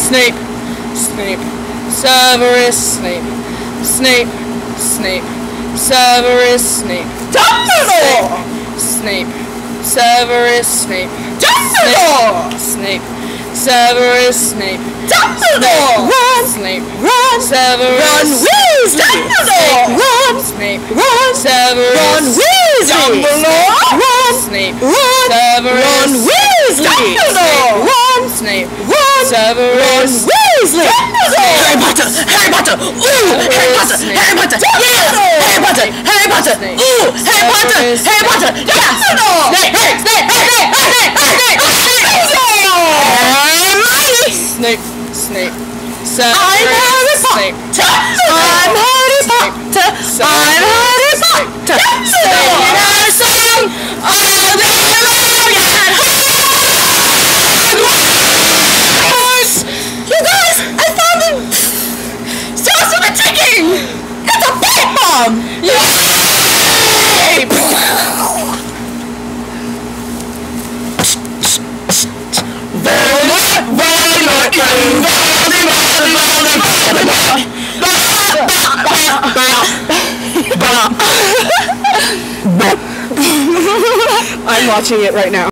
Snape, Snape, Severus Snape, Snape, Snape, Severus Snape, Dumbledore! Snape, Severus Snape, Dumbledore! Snape, Severus Snape, Dumbledore! Run, Snape, Run! Severus, Run, Weasley! Dumbledore! Run! Snape, Run! Severus, Run, Weasley! Dumbledore, Run! Snape, Run! Severus, Run, Weasley! Dumbledore, Run! Snape, Run! Severus, Run, Weasley! Dumbledore! Harry Potter! Harry Potter! Ooh! Harry Potter! Harry Potter! Yes! Harry Potter! Harry Potter! Ooh! Harry Potter! Harry Potter! Yes! Snape! Snape! Snape! Snape! Snape! I'm Harry Potter! I'm Harry Potter! I'm Harry Potter! Singing a song all day long! You guys! I found the source of the ticking! It's a pipe bomb! Yay! I'm watching it right now.